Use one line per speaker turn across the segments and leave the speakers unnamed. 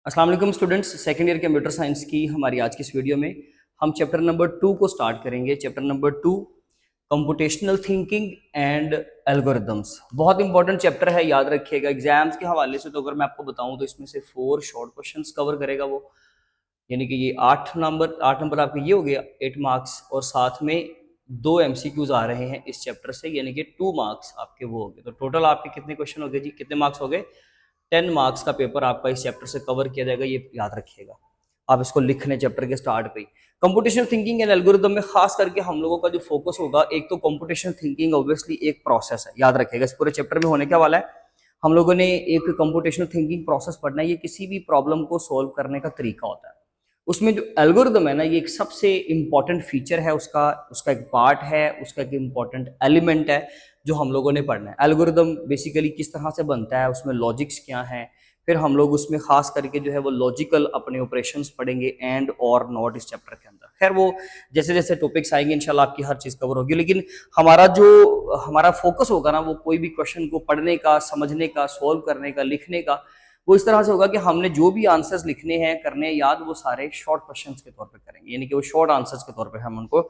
अस्सलाम वालेकुम students, second year computer science की हमारी आज की इस वीडियो में हम चैप्टर नंबर 2 को स्टार्ट करेंगे। Chapter number 2 computational thinking and algorithms. बहुत इंपॉर्टेंट चैप्टर है, याद रखिएगा। एग्जाम्स के हवाले से तो अगर मैं आपको बताऊं तो इसमें से 4 शॉर्ट क्वेश्चंस कवर करेगा वो, यानी कि ये 8 नंबर आपके ये हो गया 8 मार्क्स, और साथ में 2 एमसीक्यूज आ रहे हैं इस चैप्टर से, यानी कि 2 मार्क्स आपके वो हो गए। तो टोटल आपके कितने क्वेश्चन हो गए जी, कितने मार्क्स हो गए? 10 मार्क्स का पेपर आपका इस चैप्टर से कवर किया जाएगा, ये याद रखिएगा। आप इसको लिखने चैप्टर के स्टार्ट पे। कंप्यूटेशनल थिंकिंग एंड एल्गोरिदम में खास करके हम लोगों का जो फोकस होगा, एक तो कंप्यूटेशनल थिंकिंग ऑब्वियसली एक प्रोसेस है, याद रखिएगा। इस पूरे चैप्टर में होने क्या वाला है, हम लोगों ने एक कंप्यूटेशनल थिंकिंग प्रोसेस पढ़ना है। ये किसी भी प्रॉब्लम को सोल्व करने का तरीका होता है। उसमें जो एल्गोरिदम है ना, ये एक सबसे इंपॉर्टेंट फीचर है, उसका उसका एक पार्ट है, उसका एक इंपॉर्टेंट एलिमेंट है जो हम लोगों ने पढ़ना है। एल्गोरिदम बेसिकली किस तरह से बनता है, उसमें लॉजिक्स क्या हैं, फिर हम लोग उसमें खास करके जो है वो लॉजिकल अपने ऑपरेशंस पढ़ेंगे, एंड और नॉट इस चैप्टर के अंदर। खैर वो जैसे जैसे टॉपिक्स आएंगे इंशाल्लाह आपकी हर चीज़ कवर होगी, लेकिन हमारा फोकस होगा ना, वो कोई भी क्वेश्चन को पढ़ने का, समझने का, सॉल्व करने का, लिखने का, वो इस तरह से होगा कि हमने जो भी आंसर्स लिखने हैं, करने हैं याद, वो सारे शॉर्ट क्वेश्चंस के तौर पे करेंगे, यानी कि वो शॉर्ट आंसर्स के तौर पे हम उनको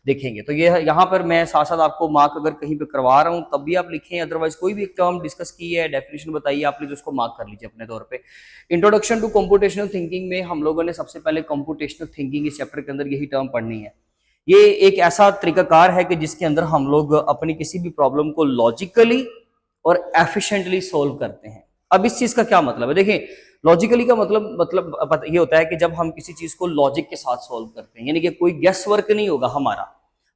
देखेंगे। तो ये यहाँ पर मैं साथ साथ आपको मार्क अगर कहीं पे करवा रहा हूँ तब भी आप लिखें, अदरवाइज कोई भी एक टर्म डिस्कस की है, डेफिनेशन बताइए, आप प्लीज उसको मार्क कर लीजिए अपने तौर पे। इंट्रोडक्शन टू कंप्यूटेशनल थिंकिंग में हम लोगों ने सबसे पहले कंप्यूटेशनल थिंकिंग इस चैप्टर के अंदर यही टर्म पढ़नी है। ये एक ऐसा तरीकाकार है कि जिसके अंदर हम लोग अपनी किसी भी प्रॉब्लम को लॉजिकली और एफिशिएंटली सोल्व करते हैं। अब इस चीज का क्या मतलब है, देखिए लॉजिकली का मतलब ये होता है कि जब हम किसी चीज को लॉजिक के साथ सोल्व करते हैं, यानी कि कोई गेस वर्क नहीं होगा हमारा,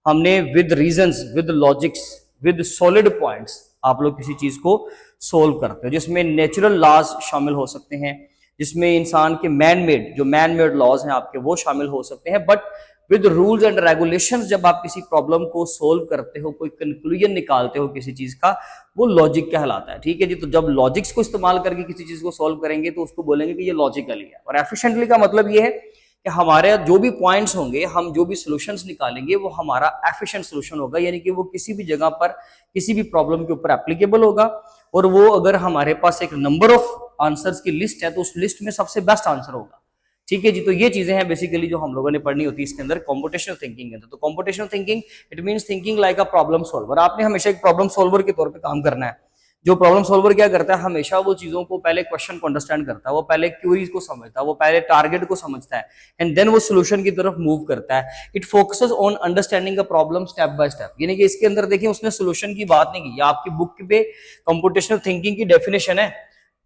हमने with reasons, with logics, with solid points आप लोग किसी चीज को सोल्व करते हो, जिसमें नेचुरल लॉज शामिल हो सकते हैं, जिसमें इंसान के मैन मेड लॉज हैं आपके, वो शामिल हो सकते हैं, but with rules and regulations. जब आप किसी प्रॉब्लम को सोल्व करते हो, कोई कंक्लूजन निकालते हो किसी चीज का, वो लॉजिक कहलाता है। ठीक है जी, तो जब लॉजिक्स को इस्तेमाल करके किसी चीज को सोल्व करेंगे तो उसको बोलेंगे कि ये लॉजिकली है। और एफिशिएंटली का मतलब ये है कि हमारे जो भी पॉइंट्स होंगे, हम जो भी सॉल्यूशंस निकालेंगे, वो हमारा एफिशिएंट सॉल्यूशन होगा, यानी कि वो किसी भी जगह पर किसी भी प्रॉब्लम के ऊपर एप्लीकेबल होगा। और वो अगर हमारे पास एक नंबर ऑफ आंसर्स की लिस्ट है तो उस लिस्ट में सबसे बेस्ट आंसर होगा। ठीक है जी, तो ये चीजें हैं बेसिकली जो हम लोगों ने पढ़नी होती है इसके अंदर कंप्यूटेशनल थिंकिंग के अंदर। तो computational thinking it means thinking like a problem solver. आपने हमेशा एक प्रॉब्लम सॉल्वर के तौर पे काम करना है। जो प्रॉब्लम सॉल्वर क्या करता है, हमेशा वो चीजों को पहले क्वेश्चन को अंडरस्टैंड करता है, वो पहले क्यूरीज को समझता है, वो पहले टारगेट को समझता है, एंड देन वो सोल्यूशन की तरफ मूव करता है। It focuses on understanding a problem step by step, यानी कि इसके अंदर देखिए उसने सोल्यूशन की बात नहीं की, आपकी बुक पे कंप्यूटेशनल थिंकिंग की डेफिनेशन है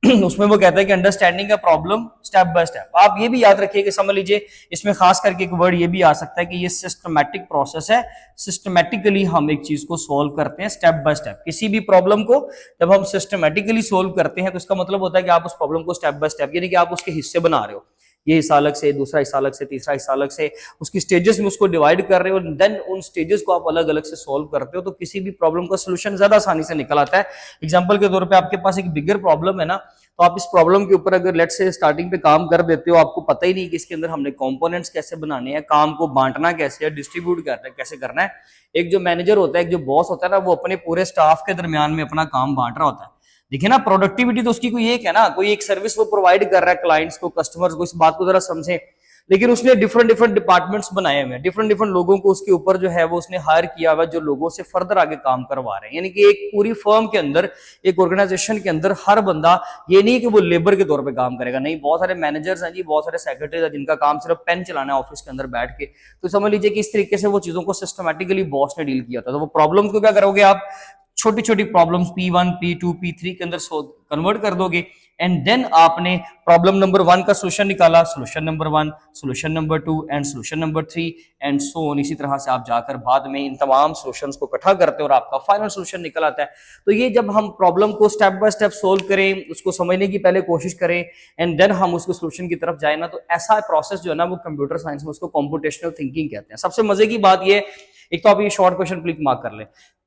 उसमें वो कहता है कि understanding a problem step by step. आप ये भी याद रखिए कि समझ लीजिए इसमें खास करके एक वर्ड ये भी आ सकता है कि ये सिस्टमैटिक प्रोसेस है। सिस्टमैटिकली हम एक चीज को सोल्व करते हैं स्टेप बाय स्टेप। किसी भी प्रॉब्लम को जब हम सिस्टमैटिकली सोल्व करते हैं तो इसका मतलब होता है कि आप उस प्रॉब्लम को स्टेप बाय स्टेप, यानी कि आप उसके हिस्से बना रहे हो, ये हिस्सा अलग से, दूसरा हिस्सा अलग से, तीसरा हिस्सा अलग से, उसकी स्टेजेस में उसको डिवाइड कर रहे हो, देन उन स्टेजेस को आप अलग अलग से सोल्व करते हो, तो किसी भी प्रॉब्लम का सोल्यूशन ज्यादा आसानी से निकल आता है। एग्जांपल के तौर पे आपके पास एक बिगर प्रॉब्लम है ना, तो आप इस प्रॉब्लम के ऊपर अगर लेट्स से स्टार्टिंग पे काम कर देते हो, आपको पता ही नहीं कि इसके अंदर हमने कंपोनेंट्स कैसे बनाने हैं, काम को बांटना कैसे है, डिस्ट्रीब्यूट कैसे करना है। एक जो मैनेजर होता है, एक जो बॉस होता है ना, वो अपने पूरे स्टाफ के दरमियान में अपना काम बांट रहा होता है। देखिए ना, प्रोडक्टिविटी तो उसकी कोई एक है ना, कोई एक सर्विस वो प्रोवाइड कर रहा है क्लाइंट्स को, कस्टमर्स को, इस बात को जरा समझे। लेकिन उसने डिफरेंट डिफरेंट डिपार्टमेंट्स बनाए हुए हैं, डिफरेंट डिफरेंट लोगों को उसके ऊपर जो है वो उसने हायर किया हुआ, जो लोगों से फर्दर आगे काम करवा रहे हैं। यानी कि एक पूरी फर्म के अंदर, एक ऑर्गेनाइजेशन के अंदर हर बंदा ये नहीं कि वो लेबर के तौर पे काम करेगा, नहीं, बहुत सारे मैनेजर्स हैं जी, बहुत सारे सेक्रेटरीज हैं जिनका काम सिर्फ पेन चलाना है ऑफिस के अंदर बैठ के। तो समझ लीजिए कि इस तरीके से वो चीजों को सिस्टमैटिकली बॉस ने डील किया था। तो वो प्रॉब्लम को क्या करोगे आप, छोटी छोटी प्रॉब्लम्स P1 P2 P3 के अंदर कन्वर्ट कर दोगे, एंड देन आपने प्रॉब्लम नंबर 1 का सोल्यूशन निकाला, solution number 1, solution number 2 and solution number 3 and so on. इसी तरह से आप जाकर बाद में इन तमाम सोल्यूशंस को इकट्ठा करते हो और आपका फाइनल सोल्यूशन निकल आता है। तो ये जब हम प्रॉब्लम को स्टेप बाय स्टेप सोल्व करें, उसको समझने की पहले कोशिश करें, एंड देन हम उसको सोल्यूशन की तरफ जाए ना, तो ऐसा प्रोसेस जो है ना, वो कंप्यूटर साइंस में उसको कंप्यूटेशनल थिंकिंग कहते हैं। सबसे मजे की बात ये, एक तो आप ये शॉर्ट क्वेश्चन क्लिक मार्क कर ले।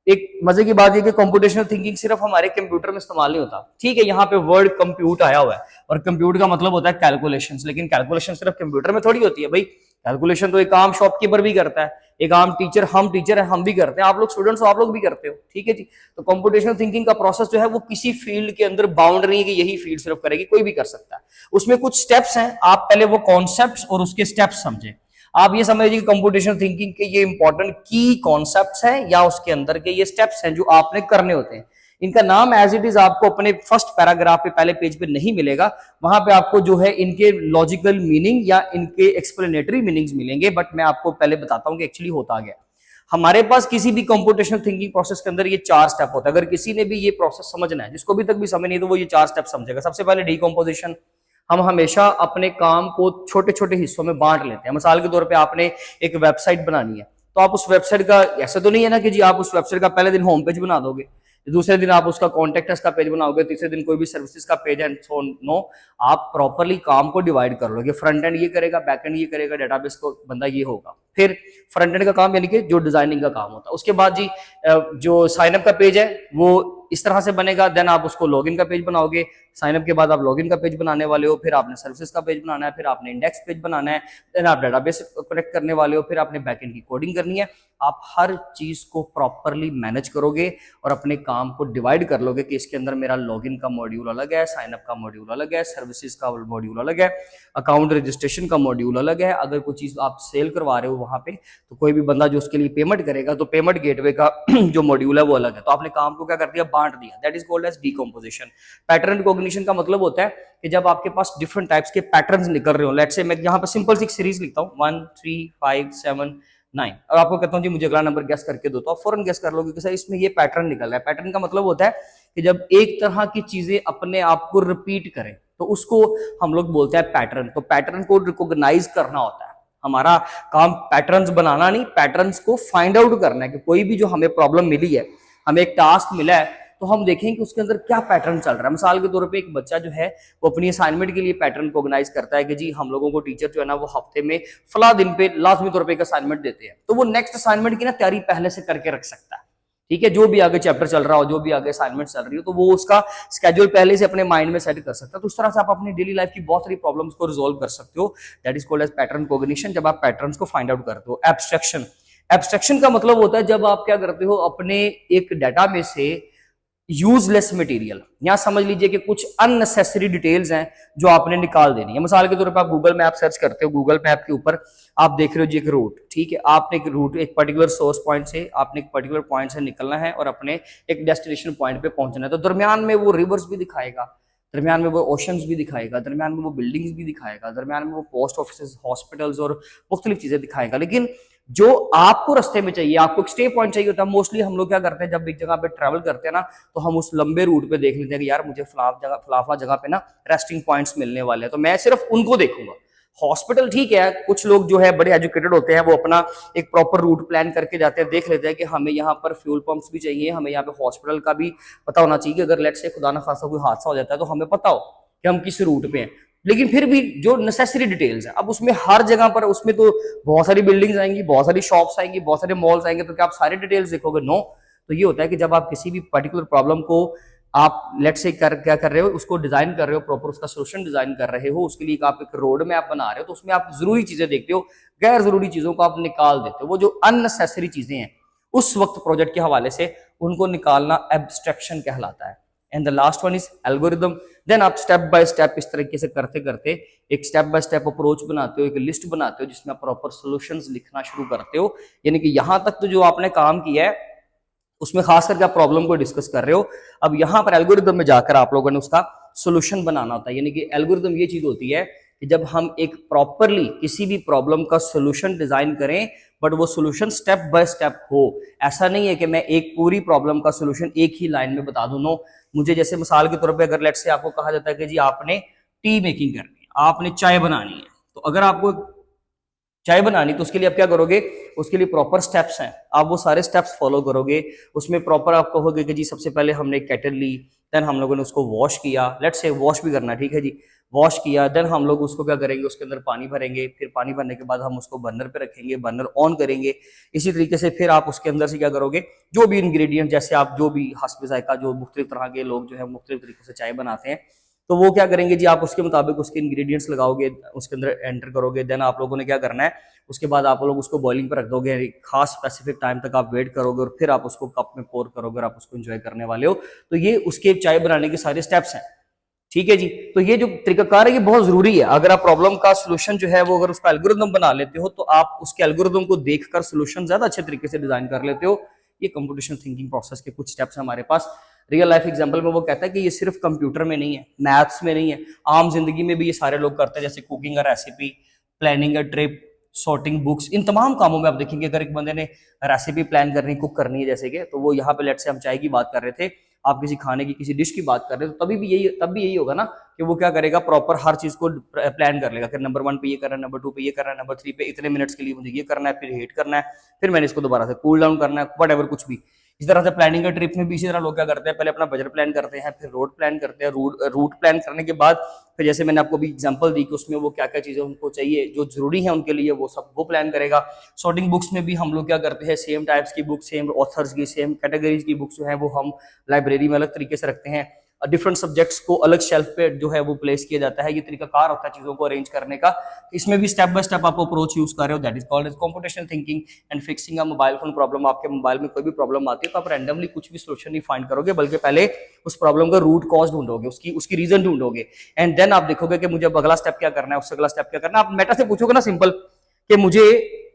एक मजे की बात ये कि कंप्यूटेशनल थिंकिंग सिर्फ हमारे कंप्यूटर में इस्तेमाल नहीं होता। ठीक है, यहाँ पे वर्ड कंप्यूट आया हुआ है और कंप्यूट का मतलब होता है कैलकुलेशंस, लेकिन कैलकुलेशन सिर्फ कंप्यूटर में थोड़ी होती है भाई। कैलकुलेशन तो एक आम शॉपकीपर भी करता है, एक आम टीचर, हम टीचर है हम भी करते हैं, आप लोग स्टूडेंट्स हो आप लोग भी करते हो, ठीक है जी। तो कंप्यूटेशनल थिंकिंग का प्रोसेस जो है वो किसी फील्ड के अंदर बाउंड नहीं है कि यही फील्ड सिर्फ करेगी, कोई भी कर सकता है। उसमें कुछ स्टेप्स हैं, आप पहले वो कॉन्सेप्ट्स और उसके स्टेप्स समझें। आप ये समझ लीजिए कि कंप्यूटेशनल थिंकिंग के ये इंपॉर्टेंट की कॉन्सेप्ट्स हैं या उसके अंदर के ये स्टेप्स हैं जो आपने करने होते हैं। इनका नाम एज इट इज आपको अपने फर्स्ट पैराग्राफ पे पहले पेज पे नहीं मिलेगा, वहां पे आपको जो है इनके लॉजिकल मीनिंग या इनके एक्सप्लेनेटरी मीनिंग्स मिलेंगे, बट मैं आपको पहले बताता हूं कि एक्चुअली होता क्या। हमारे पास किसी भी कंप्यूटेशनल थिंकिंग प्रोसेस के अंदर ये 4 स्टेप होता है। अगर किसी ने भी ये प्रोसेस समझना है, जिसको भी तक भी समझ नहीं तो वो ये 4 स्टेप समझेगा। सबसे पहले डीकंपोजिशन, हम हमेशा अपने काम को छोटे छोटे हिस्सों में बांट लेते हैं। मिसाल के तौर पे आपने एक वेबसाइट बनानी है, तो आप उस वेबसाइट का, ऐसा तो नहीं है ना कि जी आप उस वेबसाइट का पहले दिन होम पेज बना दोगे, दूसरे दिन आप उसका कॉन्टेक्ट अस का पेज बनाओगे, तीसरे दिन कोई भी सर्विसेज का पेज एंड सो नो। आप प्रॉपरली काम को डिवाइड कर लोगे, फ्रंट एंड ये करेगा, बैक एंड ये करेगा, डेटाबेस को बंदा ये होगा, फिर फ्रंट एंड का काम यानी कि जो डिजाइनिंग का काम होता है। उसके बाद जी जो साइन अप का पेज है वो इस तरह से बनेगा, देन आप उसको लॉगिन का पेज बनाओगे, साइन अप के बाद आप लॉगिन का पेज बनाने वाले हो, फिर आपने सर्विसेज का पेज बनाना है, फिर आपने इंडेक्स पेज बनाना है, देन आप डेटाबेस कनेक्ट करने वाले हो, फिर आपने बैकएंड की कोडिंग करनी है। आप हर चीज को प्रॉपरली मैनेज करोगे और अपने काम को डिवाइड कर लोगे कि इसके अंदर मेरा लॉगिन का मॉड्यूल अलग है, साइन अप का मॉड्यूल अलग है, सर्विसेज का मॉड्यूल अलग है, अकाउंट रजिस्ट्रेशन का मॉड्यूल अलग है। अगर कोई चीज आप सेल करवा रहे हो वहां पे, तो कोई भी बंदा जो उसके लिए पेमेंट करेगा तो पेमेंट गेटवे का जो मॉड्यूल है वो अलग है। तो आपने काम को क्या कर दिया, बांट दिया, that is called as decomposition. Pattern recognition का मतलब होता है कि जब आपके पास डिफरेंट टाइप्स के पैटर्न्स निकल रहे हो, लेट्स से मैं यहाँ पे सिंपल सी सीरीज लिखता हूँ 1 3 5 7 9 और आपको कहता हूँ जी मुझे अगला नंबर गेस करके दो, तो आप फौरन गेस कर लोगे कि सर इसमें ये पैटर्न निकल रहा है। पैटर्न का मतलब होता है कि जब एक तरह की चीजें अपने आप को रिपीट करें तो उसको हम लोग बोलते हैं पैटर्न। तो पैटर्न को रिकॉग्नाइज करना होता है, हमारा काम पैटर्न्स बनाना नहीं, पैटर्न्स को फाइंड आउट करना है कि कोई भी जो हमें प्रॉब्लम मिली है, हमें एक टास्क मिला है, तो हम देखें कि उसके अंदर क्या पैटर्न चल रहा है। मिसाल के तौर पे एक बच्चा जो है वो अपनी असाइनमेंट के लिए पैटर्न को ऑर्गेनाइज करता है कि जी हम लोगों को टीचर जो है ना वो हफ्ते में फला दिन पे लाजमी तौर पे एक असाइनमेंट देते हैं, तो वो नेक्स्ट असाइनमेंट की ना तैयारी पहले से करके रख सकता है, ठीक है। जो भी आगे चैप्टर चल रहा हो, जो भी आगे असाइनमेंट चल रही हो, तो वो उसका स्केड्यूल पहले से अपने माइंड में सेट कर सकता है। तो उस तरह से आप अपनी डेली लाइफ की बहुत सारी प्रॉब्लम्स को रिजॉल्व कर सकते हो। That is called as pattern cognition, जब आप पैटर्न्स को फाइंड आउट करते हो। एब्स्ट्रैक्शन, एब्स्ट्रैक्शन का मतलब होता है जब आप क्या करते हो, अपने एक डाटा में से यूजलेस मटेरियल, यहां समझ लीजिए कि कुछ अननेसेसरी डिटेल्स हैं जो आपने निकाल देनी है। मिसाल के तौर पर आप गूगल मैप सर्च करते हो, गूगल मैप के ऊपर आप देख रहे हो जी एक रूट, ठीक है, आपने एक रूट एक पर्टिकुलर सोर्स पॉइंट से आपने एक पर्टिकुलर पॉइंट से निकलना है और अपने एक डेस्टिनेशन पॉइंट पे पहुंचना है। तो दरमियान में वो रिवर्स भी दिखाएगा, दरमियान में वो ओशंस भी दिखाएगा, दरमियान में वो बिल्डिंग्स भी दिखाएगा, दरमियान में वो पोस्ट ऑफिस, हॉस्पिटल्स और मुख्तलिफ चीजें दिखाएगा। लेकिन जो आपको रास्ते में चाहिए, आपको एक स्टे पॉइंट चाहिए होता है। मोस्टली हम लोग क्या करते हैं, जब एक जगह पे ट्रैवल करते हैं ना, तो हम उस लंबे रूट पे देख लेते हैं कि यार मुझे फलाफला जगह पे ना रेस्टिंग पॉइंट्स मिलने वाले हैं, तो मैं सिर्फ उनको देखूंगा। हॉस्पिटल ठीक है, कुछ लोग जो है बड़े एजुकेटेड होते हैं, वो अपना एक प्रॉपर रूट प्लान करके जाते हैं, देख लेते हैं कि हमें यहाँ पर फ्यूल पंप्स भी चाहिए, हमें यहाँ पे हॉस्पिटल का भी पता होना चाहिए कि अगर लेट से खुदा ना खासा कोई हादसा हो जाता है तो हमें पता हो कि हम किस रूट पे हैं। लेकिन फिर भी जो नेसेसरी डिटेल्स है, अब उसमें हर जगह पर उसमें तो बहुत सारी बिल्डिंग्स आएंगी, बहुत सारी शॉप्स आएंगी, बहुत सारे मॉल्स आएंगे, तो क्या आप सारे डिटेल्स देखोगे? नो। तो ये होता है कि जब आप किसी भी पर्टिकुलर प्रॉब्लम को आप लेट से क्या कर रहे हो, उसको डिजाइन कर रहे हो, प्रॉपर उसका सोल्यूशन डिजाइन कर रहे हो, उसके लिए आप एक रोड मैप बना रहे हो, तो उसमें आप जरूरी चीजें देखते हो, गैर जरूरी चीजों को आप निकाल देते हो। वो जो अननेसेसरी चीजें हैं उस वक्त प्रोजेक्ट के हवाले से, उनको निकालना एब्स्ट्रैक्शन कहलाता है। And the last one is algorithm. Then आप स्टेप बाय स्टेप इस तरीके से करते करते एक स्टेप बाय स्टेप अप्रोच बनाते हो, एक लिस्ट बनाते हो जिसमें आप प्रॉपर सॉल्यूशंस लिखना शुरू करते हो। यानी कि यहां तक तो जो आपने काम किया है उसमें खास करके आप प्रॉब्लम को डिस्कस कर रहे हो। अब यहां पर एल्गोरिदम में जाकर आप लोगों ने उसका सॉल्यूशन बनाना होता है। यानी कि एल्गोरिदम ये चीज होती है कि जब हम एक प्रॉपरली किसी भी प्रॉब्लम का सॉल्यूशन डिजाइन करें, बट वो सॉल्यूशन स्टेप बाय स्टेप हो। ऐसा नहीं है कि मैं एक पूरी प्रॉब्लम का सॉल्यूशन एक ही लाइन में बता दूं। नो, मुझे जैसे मिसाल के तौर पे अगर लेट से आपको कहा जाता है कि जी आपने टी मेकिंग करनी है, आपने चाय बनानी है, तो अगर आपको चाय बनानी तो उसके लिए आप क्या करोगे, उसके लिए प्रॉपर स्टेप्स हैं, आप वो सारे स्टेप्स फॉलो करोगे। उसमें प्रॉपर आप कहोगे कि जी सबसे पहले हमने केटल ली, देन हम लोगों ने उसको वॉश किया, लेट्स से वॉश भी करना, ठीक है जी, वॉश किया, देन हम लोग उसको क्या करेंगे, उसके अंदर पानी भरेंगे, फिर पानी भरने के बाद हम उसको बर्नर पे रखेंगे, बर्नर ऑन करेंगे। इसी तरीके से फिर आप उसके अंदर से क्या करोगे, जो भी इंग्रेडिएंट, जैसे आप जो भी हस्ब जायका, जो मुख्तलिफ तरह के लोग जो है मुख्तलिफ तरीके से चाय बनाते हैं, तो वो क्या करेंगे जी, आप उसके मुताबिक उसके इंग्रेडिएंट्स लगाओगे, उसके अंदर एंटर करोगे, देन आप लोगों ने क्या करना है, उसके बाद आप लोग उसको बॉइलिंग पर रख दोगे, खास स्पेसिफिक टाइम तक आप वेट करोगे और फिर आप उसको कप में पोर करोगे और आप उसको एंजॉय करने वाले हो। तो ये उसके चाय बनाने के सारे स्टेप्स हैं। ठीक है जी। तो ये जो तरीकाकार है ये बहुत जरूरी है। अगर आप प्रॉब्लम का सोल्यूशन जो है वो अगर उसका एल्गोरिदम बना लेते हो तो आप उसके एल्गोरिदम को देखकर सोल्यूशन ज्यादा अच्छे तरीके से डिजाइन कर लेते हो। ये कंप्यूटेशनल थिंकिंग प्रोसेस के कुछ स्टेप्स हमारे पास। रियल लाइफ एग्जांपल में वो कहता है कि ये सिर्फ कंप्यूटर में नहीं है, मैथ्स में नहीं है, आम जिंदगी में भी ये सारे लोग करते हैं, जैसे कुकिंग का recipe, planning a trip, sorting books, इन तमाम कामों में आप देखेंगे अगर एक बंदे ने रेसिपी प्लान करनी, कुक करनी है, जैसे कि तो वो यहाँ पे लेट से हम चाय की बात कर रहे थे, आप किसी खाने की किसी डिश की बात कर रहे हो, तो तब भी यही होगा ना कि वो क्या करेगा, प्रॉपर हर चीज को प्लान कर लेगा कि नंबर 1 पे ये करना है, नंबर 2 पे ये करना है, नंबर 3 पे इतने मिनट्स के लिए मुझे ये करना है, फिर हीट करना है, फिर मैंने इसको दोबारा से कूल डाउन करना है, वट कुछ भी। इस तरह से प्लानिंग का ट्रिप में भी इसी तरह लोग क्या करते हैं, पहले अपना बजट प्लान करते हैं, फिर रोड प्लान करते हैं, रूट प्लान करने के बाद फिर जैसे मैंने आपको भी एग्जांपल दी कि उसमें वो क्या क्या चीजें उनको चाहिए जो जरूरी है उनके लिए, वो सब वो प्लान करेगा। सॉर्टिंग बुक्स में भी हम लोग क्या करते हैं, सेम टाइप्स की बुक, सेम ऑथर्स की, सेम कैटेगरीज की बुक्स जो है वो हम लाइब्रेरी में अलग तरीके से रखते हैं। डिफरेंट सब्जेक्ट्स को अलग शेल्फ पे जो है वो प्लेस किया जाता है। ये तरीकाकार होता है चीजों को अरेंज करने का। इसमें भी स्टेप बाय स्टेप आप अप्रोच यूज कर रहे हो, that is called as computational thinking and fixing a mobile phone problem. आपके मोबाइल में कोई भी प्रॉब्लम आती है तो आप रैंडमली कुछ भी सोल्यूशन नहीं फाइंड करोगे, बल्कि पहले उस प्रॉब्लम का रूट कॉज ढूंढोगे, उसकी रीजन ढूंढोगे, एंड देन आप देखोगे कि मुझे अगला स्टेप क्या करना है, उससे अगला स्टेप क्या करना है। आप मेटा से पूछोगे ना सिंपल कि मुझे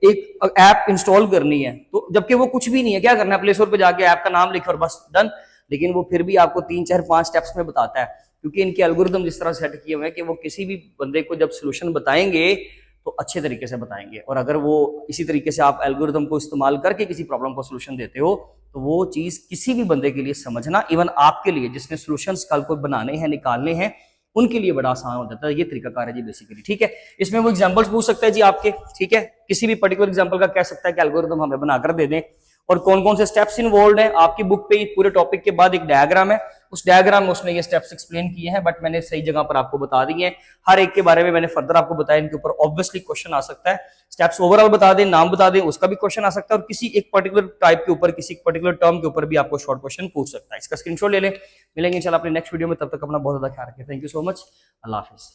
एक ऐप इंस्टॉल करनी है, तो जबकि वो कुछ भी नहीं है, क्या करना है, प्ले स्टोर पे जाके ऐप का नाम लिखे और बस डन। लेकिन वो फिर भी आपको 3 4 5 स्टेप्स में बताता है, क्योंकि इनके एल्गोरिदम जिस तरह सेट किए हुए हैं कि वो किसी भी बंदे को जब सोल्यूशन बताएंगे तो अच्छे तरीके से बताएंगे, और अगर वो इसी तरीके से आप एल्गोरिदम को इस्तेमाल करके किसी प्रॉब्लम को सोल्यूशन देते हो तो वो चीज किसी भी बंदे के लिए समझना, इवन आपके लिए जिसने सोल्यूशंस कल को बनाने हैं, निकालने हैं, उनके लिए बड़ा आसान हो जाता है। ये तरीकाकार है जी बेसिकली। ठीक है, इसमें वो एग्जांपल्स पूछ सकता है जी आपके, ठीक है, किसी भी पर्टिकुलर एग्जांपल का कह सकता है कि एल्गोरिदम हमें बनाकर दे दें, और कौन कौन से स्टेप्स इन्वॉल्व हैं। आपकी बुक पे पूरे टॉपिक के बाद एक डायग्राम है, उस डायग्राम में उसने ये स्टेप्स एक्सप्लेन किए हैं, बट मैंने सही जगह पर आपको बता दिए हैं। हर एक के बारे में मैंने फर्दर आपको बताया, इनके ऊपर ऑब्वियसली क्वेश्चन आ सकता है। स्टेप्स ओवरऑल बता दें, नाम बता दें, उसका भी क्वेश्चन आ सकता है, और किसी एक पर्टिकुलर टाइप के ऊपर, किसी पर्टिकुलर टर्म के ऊपर भी आपको शॉर्ट क्वेश्चन पूछ सकता है। इसका स्क्रीनशॉट ले लें। मिलेंगे इंशाल्लाह अपने नेक्स्ट वीडियो में, तब तक अपना बहुत ज्यादा ख्याल रखें। Thank you so much. Allah Hafiz.